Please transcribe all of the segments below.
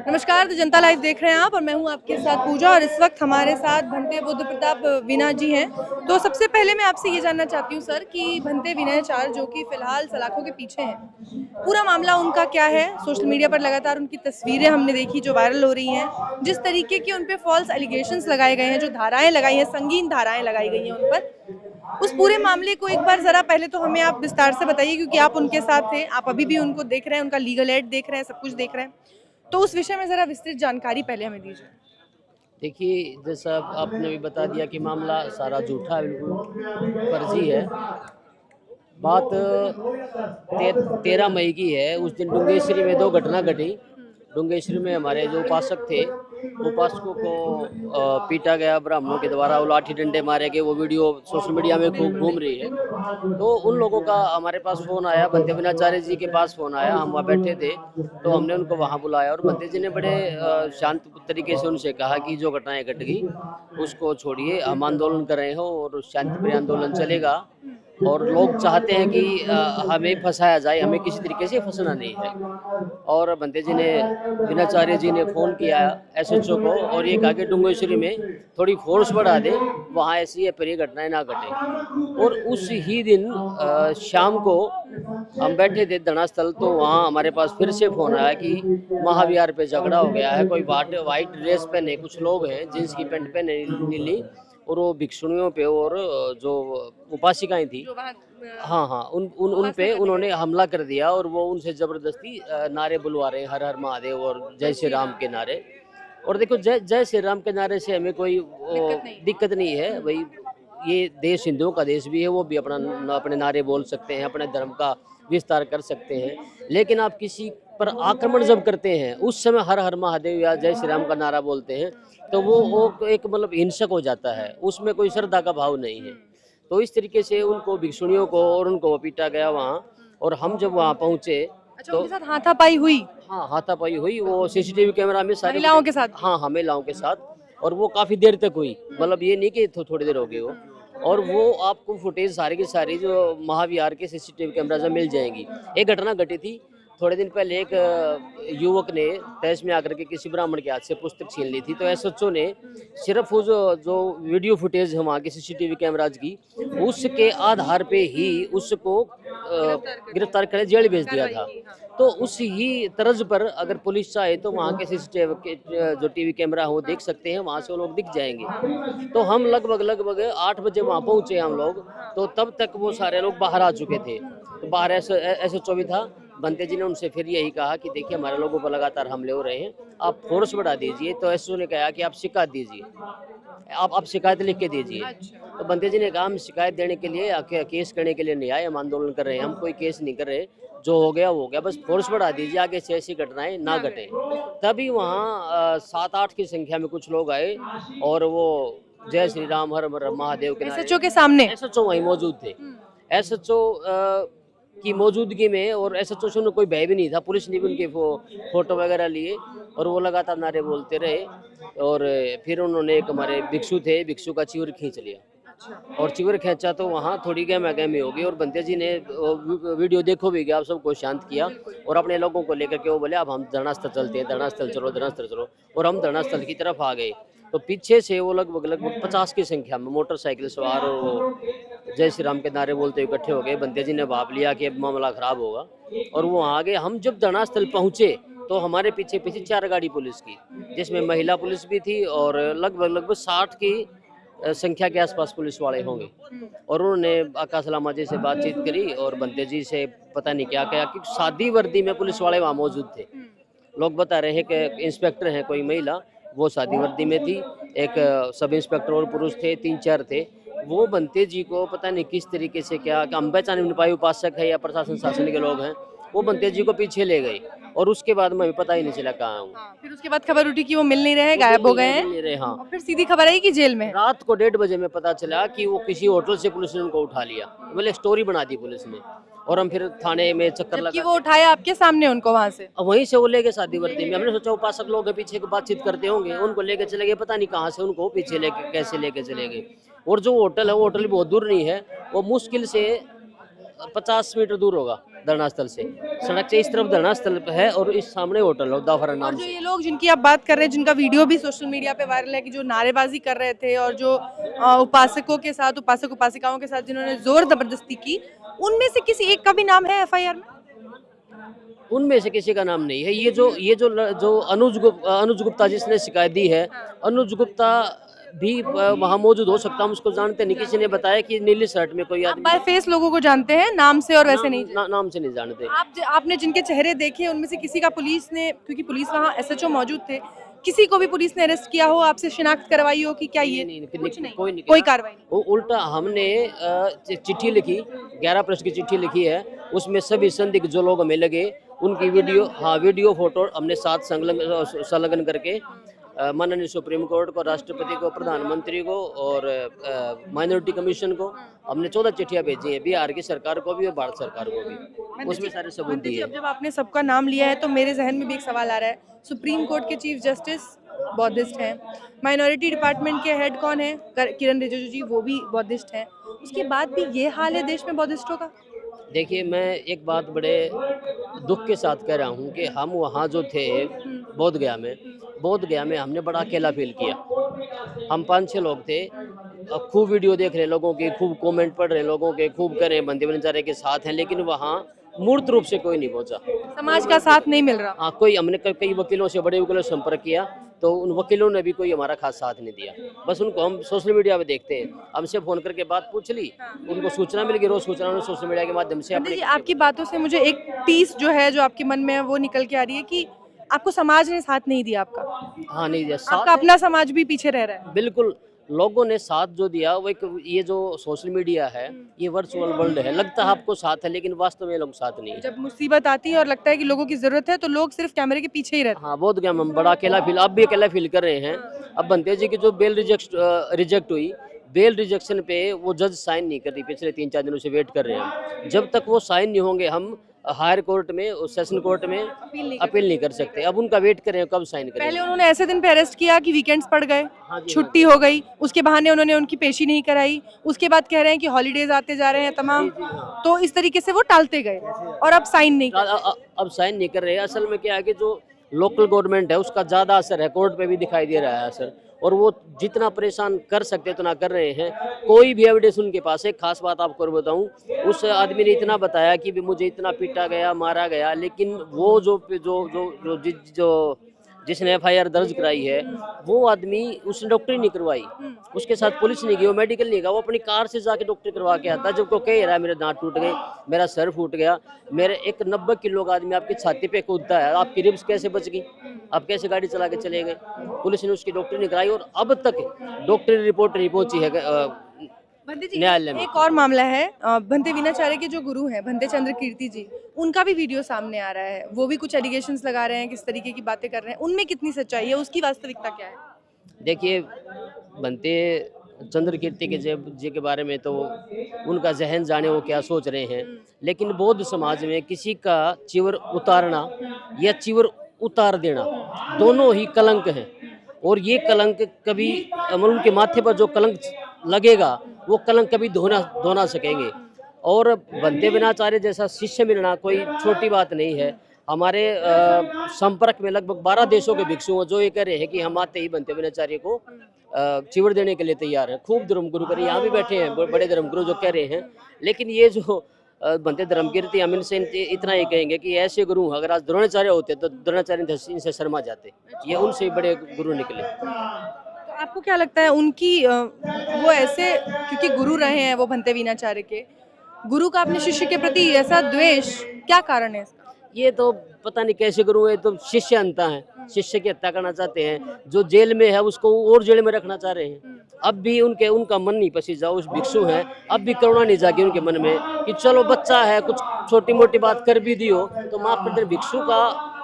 नमस्कार, तो जनता लाइव देख रहे हैं आप और मैं हूं आपके साथ पूजा और इस वक्त हमारे साथ भंते बुद्ध प्रताप वीना जी हैं। तो सबसे पहले मैं आपसे ये जानना चाहती हूं सर कि भंते विनयचार जो कि फिलहाल सलाखों के पीछे हैं, पूरा मामला उनका क्या है? सोशल मीडिया पर लगातार उनकी तस्वीरें हमने देखी जो वायरल हो रही हैं, जिस तरीके के उन पे फॉल्स एलिगेशंस लगाए गए हैं, जो धाराएं लगाई हैं, संगीन धाराएं लगाई गई हैं उन पर, उस पूरे मामले को एक बार जरा पहले तो हमें आप विस्तार से बताइए क्योंकि आप उनके साथ थे, आप अभी भी उनको देख रहे हैं, उनका लीगल एड देख रहे हैं, सब कुछ देख रहे हैं। तो उस विषय में ज़रा विस्तृत जानकारी पहले हमें दीजिए। देखिए, जैसा आपने भी बता दिया कि मामला सारा झूठा है, बिल्कुल फर्जी है। बात 13 मई की है। उस दिन डुंगेश्वरी में 2 घटना घटी। डुंगेश्वरी में हमारे जो उपासक थे, उपासकों को पीटा गया ब्राह्मणों के द्वारा, वो लाठी डंडे मारे गए। वो वीडियो सोशल मीडिया में खूब घूम रही है। तो उन लोगों का हमारे पास फ़ोन आया, भंते विनाचार्य जी के पास फ़ोन आया। हम वहाँ बैठे थे तो हमने उनको वहाँ बुलाया और भंते जी ने बड़े शांत तरीके से उनसे कहा कि जो घटनाएं घट गई उसको छोड़िए, हम आंदोलन कर रहे हो और शांतिप्रिय आंदोलन चलेगा। और लोग चाहते हैं कि हमें फंसाया जाए, हमें किसी तरीके से फंसना नहीं है। और बंदे जी ने, विनाचार्य जी ने फ़ोन किया एसएचओ को और ये कहा कि डुंगेश्वरी में थोड़ी फोर्स बढ़ा दे, वहाँ ऐसी अप्रिय घटनाएं ना घटे। और उस ही दिन शाम को हम बैठे थे धरनास्थल, तो वहाँ हमारे पास फिर से फ़ोन आया कि महाविहार पे झगड़ा हो गया है। कोई वाइट ड्रेस पहने कुछ लोग हैं, जींस की पैंट पहने नीली, और वो भिक्षुणियों पे और जो उपासिकाएं थी, जो वहाँ हाँ हाँ, उन उन उन पे उन्होंने हमला कर दिया और वो उनसे ज़बरदस्ती नारे बुलवा रहे हैं, हर हर महादेव और जय श्री राम के नारे। और देखो, जय जय श्री राम के नारे से हमें कोई दिक्कत नहीं है भाई। ये देश हिंदुओं का देश भी है, वो भी अपने नारे बोल सकते हैं, अपने धर्म का विस्तार कर सकते हैं। लेकिन आप किसी पर आक्रमण जब करते हैं, उस समय हर हर महादेव या जय श्री राम का नारा बोलते हैं, तो वो एक मतलब हिंसक हो जाता है, उसमें कोई श्रद्धा का भाव नहीं है। तो इस तरीके से उनको भिक्षुणियों को और उनको पीटा गया वहाँ। और हम जब वहाँ पहुँचे अच्छा, तो उनके साथ हाथापाई हुई हाँ, हाथापाई हुई। वो सीसीटीवी कैमरा में सारे महिलाओं के साथ? हाँ हाँ, महिलाओं के साथ। और वो काफ़ी देर तक हुई, मतलब ये नहीं कि थोड़ी देर हो गई वो। और वो आपको फुटेज सारी की सारी जो महाविहार के सीसीटीवी कैमरा से मिल जाएंगी। एक घटना घटी थी थोड़े दिन पहले। एक युवक ने तहस में आकर के किसी ब्राह्मण के हाथ से पुस्तक छीन ली थी, तो एसएचओ ने सिर्फ वो जो वीडियो फुटेज है वहाँ के सीसीटीवी कैमराज की, उसके आधार पे ही उसको गिरफ्तार कर जेल भेज दिया था। तो उस ही तर्ज पर अगर पुलिस चाहे तो वहाँ के सीसीटीवी जो टीवी कैमरा है वो देख सकते हैं, वहाँ से वो लोग दिख जाएंगे। तो हम लगभग 8 बजे वहाँ पहुँचे हम लोग, तो तब तक वो सारे लोग बाहर आ चुके थे। तो बाहर एसएचओ भी था। बंते जी ने उनसे फिर यही कहा कि देखिए, हमारे लोगों पर लगातार हमले हो रहे हैं, आप फोर्स बढ़ा दीजिए। तो एसओ ने कहा कि आप शिकायत दीजिए, आप शिकायत लिख के दीजिए। तो बंते जी ने कहा, हम शिकायत देने के लिए, केस करने के लिए नहीं आए, हम आंदोलन कर रहे हैं, हम कोई केस नहीं कर रहे, जो हो गया वो हो गया, बस फोर्स बढ़ा दीजिए, आगे से ऐसी घटनाएं ना घटे। तभी वहाँ 7-8 की संख्या में कुछ लोग आए और वो जय श्री राम हर हर महादेव के नारे। एसएचओ के सामने एसएचओ वहीं मौजूद थे। एसएचओ की मौजूदगी में, और एसएचओ से उन्हें कोई भय भी नहीं था। पुलिस ने भी उनके फोटो वगैरह लिए और वो लगातार नारे बोलते रहे। और फिर उन्होंने, एक हमारे भिक्षु थे, भिक्षु का चिवर खींच लिया। और चिवर खींचा तो वहाँ थोड़ी गहमा गहमी हो गई। और बंते जी ने वीडियो देखो भी गया, आप सबको शांत किया और अपने लोगों को लेकर के वो बोले, अब हम धरनास्थल चलते हैं, धरनास्थल चलो, धरनास्थल चलो। और हम धरनास्थल की तरफ आ गए तो पीछे से वो लगभग 50 की संख्या में मोटरसाइकिल सवार और वो जय श्री राम के नारे बोलते हुए इकट्ठे हो गए। बंते जी ने भाप लिया कि अब मामला खराब होगा और वो आगे। हम जब धरनास्थल पहुंचे तो हमारे पीछे 4 गाड़ी पुलिस की, जिसमें महिला पुलिस भी थी और लगभग 60 की संख्या के आसपास पुलिस वाले होंगे। और उन्होंने आकाश लामा जी से बातचीत करी और बंते जी से पता नहीं क्या क्या, कि सादी वर्दी में पुलिस वाले वहाँ मौजूद थे। लोग बता रहे हैं कि इंस्पेक्टर हैं कोई महिला, वो सादी वर्दी में थी। एक सब इंस्पेक्टर और पुरुष थे, 3-4 थे। वो बंते जी को पता नहीं किस तरीके से, क्या हम पहचान नहीं पाए, उपासक है या प्रशासन शासन के लोग हैं, वो बंते जी को पीछे ले गए। और उसके बाद मैं पता ही नहीं चला कहाँ हूँ। फिर उसके बाद खबर उठी कि वो मिल नहीं रहे, गायब हो गए हैं। मिल नहीं रहे, हाँ। और फिर सीधी खबर आई कि जेल में है। रात को 1:30 बजे में पता चला कि वो किसी होटल से पुलिस ने उनको उठा लिया। मतलब स्टोरी बना दी पुलिस ने। और हम फिर थाने में चक्कर जबकि लगा, वो उठाया आपके सामने उनको वहां से। वहीं से वो लेके शादी वर्दी में। हमने सोचा उपासक लोग हैं, पीछे को बातचीत करते होंगे, उनको लेके चले गए। पता नहीं कहाँ से उनको पीछे लेके, कैसे लेके चले गए। और जो होटल है, वो होटल बहुत दूर नहीं है, वो मुश्किल से 50 मीटर दूर होगा धरना स्थल से। सड़क से इस तरफ धरना स्थल है और इस सामने होटल है दाफरा और नाम जो से। ये लोग जिनकी आप बात कर रहे हैं, जिनका वीडियो भी सोशल मीडिया पे वायरल है कि जो नारेबाजी कर रहे थे और जो उपासकों के साथ, उपासक उपासिकाओं के साथ जिन्होंने जोर जबरदस्ती की, उनमें से किसी एक का भी नाम है एफआईआर में? उनमें से किसी का नाम नहीं है। जो अनुज गुप्ता जिसने शिकायत दी है, अनुज गुप्ता भी वहाँ मौजूद हो सकता, हम उसको जानते नहीं। किसी ने बताया कि नीली शर्ट में कोई आप आदमी, बाय फेस लोगों को जानते हैं, नाम से और वैसे नहीं? नाम से नहीं जानते। आपने जिनके चेहरे देखे उनमें से किसी का पुलिस ने, क्योंकि पुलिस वहाँ एसएचओ मौजूद थे, किसी को भी पुलिस ने अरेस्ट किया हो, आपसे शिनाख्त करवाई हो कि क्या ये? कुछ नहीं, कोई कार्रवाई नहीं। उल्टा हमने चिट्ठी लिखी, 11 पृष्ठ की चिट्ठी लिखी है। उसमें सभी संदिग्ध जो लोग हमें लगे उनकी वीडियो फोटो हमने साथ संलग्न करके माननीय सुप्रीम कोर्ट को, राष्ट्रपति को, प्रधानमंत्री को और माइनॉरिटी कमीशन को हमने 14 चिट्ठियां भेजी हैं, बिहार की सरकार को भी और भारत सरकार को भी। उसमें सारे सबूत दिए। अब जब आपने सबका नाम लिया है तो मेरे जहन में भी एक सवाल आ रहा है। सुप्रीम कोर्ट के चीफ जस्टिस बौद्धिस्ट हैं, माइनॉरिटी डिपार्टमेंट के हेड कौन है, किरण रिजिजू जी, वो भी बौद्धिस्ट हैं। उसके बाद भी ये हाल है देश में बौद्धिस्टों का। देखिए, मैं एक बात बड़े दुख के साथ कह रहा हूँ कि हम वहाँ जो थे बोध गया में हमने बड़ा अकेला फील किया। हम 5-6 लोग थे, खूब वीडियो देख रहे लोगों की, खूब कमेंट पढ़ रहे लोगों के, खूब कर रहे बंदे बेचारे के साथ हैं, लेकिन वहाँ मूर्त रूप से कोई नहीं पहुंचा। समाज का साथ नहीं मिल रहा। हाँ, हमने कई वकीलों से, बड़े वकीलों से संपर्क किया तो उन वकीलों ने भी कोई हमारा खास साथ नहीं दिया। बस उनको हम सोशल मीडिया पे देखते हैं, हमसे फोन करके बात पूछ ली, उनको सूचना मिल गई, रोज सूचना उन्होंने सोशल मीडिया के माध्यम से अपने। आपकी बातों से मुझे एक पीस जो है, जो आपके मन में है, वो निकल के आ रही है कि आपको समाज ने साथ नहीं दिया आपका। हाँ, नहीं दिया साथ, आपका अपना समाज भी पीछे रह रहा है। बिल्कुल। लोगों ने साथ जो दिया वो ये जो सोशल मीडिया है, ये वर्चुअल वर्ल्ड है, लगता है आपको साथ है लेकिन वास्तव में लोग साथ नहीं है। जब मुसीबत आती है और लगता है कि लोगों की जरूरत है तो लोग सिर्फ कैमरे के पीछे ही रहते हैं। हाँ, बहुत गया, हम बड़ा अकेला फील, अब भी अकेला फील कर रहे हैं। अब बनते जी की जो बेल रिजेक्ट हुई, बेल रिजेक्शन पे वो जज साइन नहीं कर रही, पिछले 3-4 दिनों से वेट कर रहे हैं। जब तक वो साइन नहीं होंगे हम हायर कोर्ट में और सेशन कोर्ट में अपील नहीं कर सकते। अब उनका वेट करें कब साइन करें। पहले उन्होंने ऐसे दिन पे अरेस्ट किया कि वीकेंड्स पड़ गए, छुट्टी हो गई, उसके बहाने उन्होंने उनकी पेशी नहीं कराई, उसके बाद कह रहे हैं कि हॉलीडेज आते जा रहे हैं तमाम, तो इस तरीके से वो टालते गए और अब साइन नहीं अब साइन नहीं कर रहे। असल में क्या है कि जो लोकल गवर्नमेंट है उसका ज़्यादा असर है, कोर्ट पे भी दिखाई दे रहा है असर, और वो जितना परेशान कर सकते उतना कर रहे हैं। कोई भी एविडेंस उनके पास है। खास बात आपको और बताऊं, उस आदमी ने इतना बताया कि भी मुझे इतना पीटा गया, मारा गया, लेकिन वो जो जिसने एफआईआर दर्ज कराई है वो आदमी, उसने डॉक्टरी नहीं करवाई, उसके साथ पुलिस नहीं गई, वो मेडिकल नहीं गया, वो अपनी कार से जाके डॉक्टरी करवा के आता। जब को कह रहा है मेरे दांत टूट गए, मेरा सर फूट गया, मेरे एक 90 किलो का आदमी आपकी छाती पे कूदता है, आपकी रिब्स कैसे बच गई, आप कैसे गाड़ी चला के चले गए। पुलिस ने उसकी डॉक्टरी नहीं कराई और अब तक डॉक्टरी रिपोर्ट नहीं पहुंची है न्यायालय में। एक और मामला है, भंते वीणाचार्य के जो गुरु हैं भंते चंद्र कीर्ति जी, उनका भी वीडियो सामने आ रहा है। वो भी कुछ एलिगेशंस लगा रहे हैं, किस तरीके की बातें कर रहे हैं, उनमें कितनी सच्चाई है, उसकी वास्तविकता क्या है? देखिए, भंते चंद्र कीर्ति के जी के बारे में तो उनका जहन जाने वो क्या सोच रहे हैं, लेकिन बौद्ध समाज में किसी का चिवर उतारना या चिवर उतार देना दोनों ही कलंक हैं, और ये कलंक कभी उनके माथे पर जो कलंक लगेगा वो कलंक कभी धो ना सकेंगे। और भंते वीणाचार्य जैसा शिष्य मिलना कोई छोटी बात नहीं है। हमारे संपर्क में लगभग 12 देशों के भिक्षु हैं जो ये कह रहे हैं कि हम आते ही भंते वीणाचार्य को चिवर देने के लिए तैयार हैं। खूब धर्मगुरु कर यहाँ भी बैठे हैं बड़े धर्मगुरु जो कह रहे हैं, लेकिन ये जो भंते धर्मकीर्ति, हम इनसे इतना ही कहेंगे कि ऐसे गुरु अगर आज द्रोणाचार्य होते तो द्रोणाचार्य इनसे शर्मा जाते, ये उनसे बड़े गुरु निकले। तो आपको क्या लगता है उनकी वो ऐसे, क्योंकि गुरु रहे हैं वो भंते वीणाचार्य के, गुरु का अपने शिष्य के प्रति ऐसा द्वेष, क्या कारण है इसका? ये तो पता नहीं कैसे गुरु है, तो शिष्य अंता है, शिष्य की हत्या करना चाहते हैं। जो जेल में है उसको और जेल में रखना चाह रहे हैं। अब भी उनका मन नहीं पसीजा, उस भिक्षु हैं, अब भी करुणा नहीं जागी उनके मन में कि चलो बच्चा है, कुछ छोटी मोटी बात कर भी दी हो तो माफ कर दे।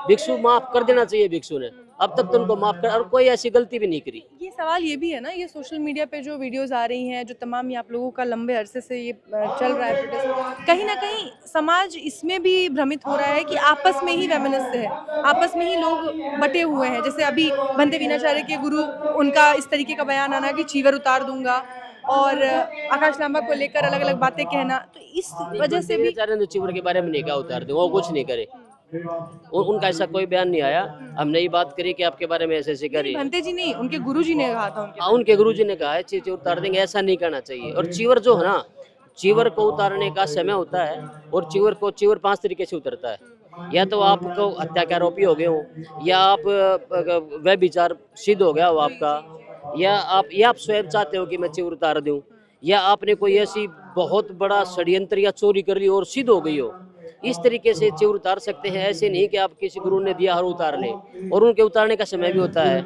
भिक्षु माफ कर देना चाहिए भिक्षु ने, अब तक तो उनको माफ कर, और कोई ऐसी गलती भी नहीं करी। ये सवाल ये भी है ना, ये सोशल मीडिया पे जो वीडियोस आ रही हैं, जो तमाम ये आप लोगों का लंबे अरसे से ये चल रहा है प्रोटेस्ट, कहीं ना कहीं समाज इसमें भी भ्रमित हो रहा है कि आपस में ही वैमनस्य है, आपस में ही लोग बटे हुए हैं। जैसे अभी भंते वीणाचार्य के गुरु, उनका इस तरीके का बयान आना कि चीवर उतार दूंगा, और आकाश लांबा को लेकर अलग अलग बातें कहना, तो इस वजह से भी बेचारे ने चिवर के बारे में नहीं कहा उतार दे, वो कुछ नहीं करे। उनका ऐसा कोई बयान नहीं आया। हमने ये बात करी कि आपके बारे में ऐसे ऐसे करी। भंते जी नहीं, उनके गुरुजी ने कहा था उनके। हाँ, उनके गुरुजी ने कहा है चीवर उतार देंगे, ऐसा नहीं करना चाहिए। और चीवर जो है ना, चीवर को उतारने का समय होता है, और चीवर 5 तरीके से उतरता है। या तो आपको हत्या के आरोपी हो गए हो, या आप व्यभिचार सिद्ध हो गया हो आपका, या आप स्वयं चाहते हो कि मैं चीवर उतार दूं, या आपने कोई ऐसी बहुत बड़ा षड्यंत्र या चोरी कर ली और सिद्ध हो गई हो, इस तरीके से चिवर उतार सकते हैं। ऐसे नहीं कि आप किसी गुरु ने दिया हर उतार ले, और उनके उतारने का समय भी होता है।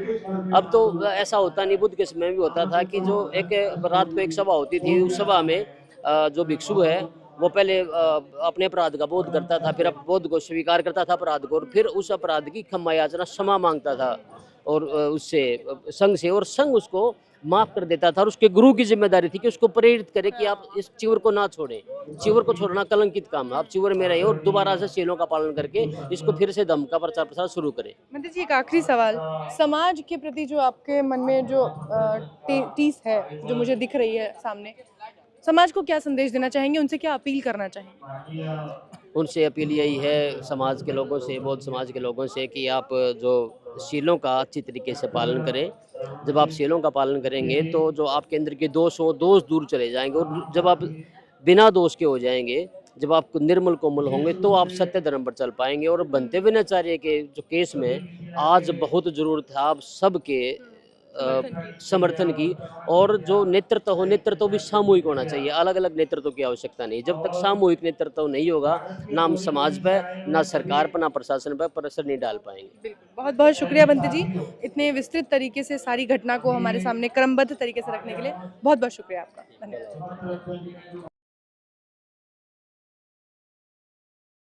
अब तो ऐसा होता नहीं, बुद्ध के समय भी होता था कि जो एक रात को एक सभा होती थी, उस सभा में जो भिक्षु है वो पहले अपने अपराध का बोध करता था, फिर बोध को स्वीकार करता था अपराध को, और फिर उस अपराध की क्षमा याचना क्षमा मांगता था और उससे संघ से, और संघ उसको माफ कर देता था। और उसके गुरु की जिम्मेदारी थी कि उसको प्रेरित करे कि आप इस चिवर को ना छोड़ें, चिवर को छोड़ना कलंकित काम है, आप चिवर में रहिए और दोबारा से शीलों का पालन करके इसको फिर से धम्म का प्रचार प्रसार शुरू करें। मंदिर जी, एक आखिरी सवाल, समाज के प्रति जो आपके मन में जो टीस है जो मुझे दिख रही है सामने, समाज को क्या संदेश देना चाहेंगे, उनसे क्या अपील करना चाहेंगे? उनसे अपील यही है, समाज के लोगों से, बौद्ध समाज के लोगों से, कि आप जो शीलों का अच्छी तरीके से पालन करें। जब आप शीलों का पालन करेंगे तो जो आपके अंदर के दोष हो, दोष दूर चले जाएंगे, और जब आप बिना दोष के हो जाएंगे, जब आप निर्मल कोमल होंगे, तो आप सत्य धर्म पर चल पाएंगे। और बनते विनाचार्य के जो केस में आज बहुत जरूरत है आप सबके समर्थन की, और जो नेतृत्व हो, नेतृत्व भी सामूहिक होना चाहिए, अलग अलग नेतृत्व की आवश्यकता नहीं। जब तक सामूहिक नेतृत्व नहीं होगा, ना हम समाज पर, ना सरकार पर, ना प्रशासन पर प्रेशर नहीं डाल पाएंगे। बहुत बहुत शुक्रिया बंते जी, इतने विस्तृत तरीके से सारी घटना को हमारे सामने क्रमबद्ध तरीके से रखने के लिए बहुत बहुत शुक्रिया आपका, धन्यवाद।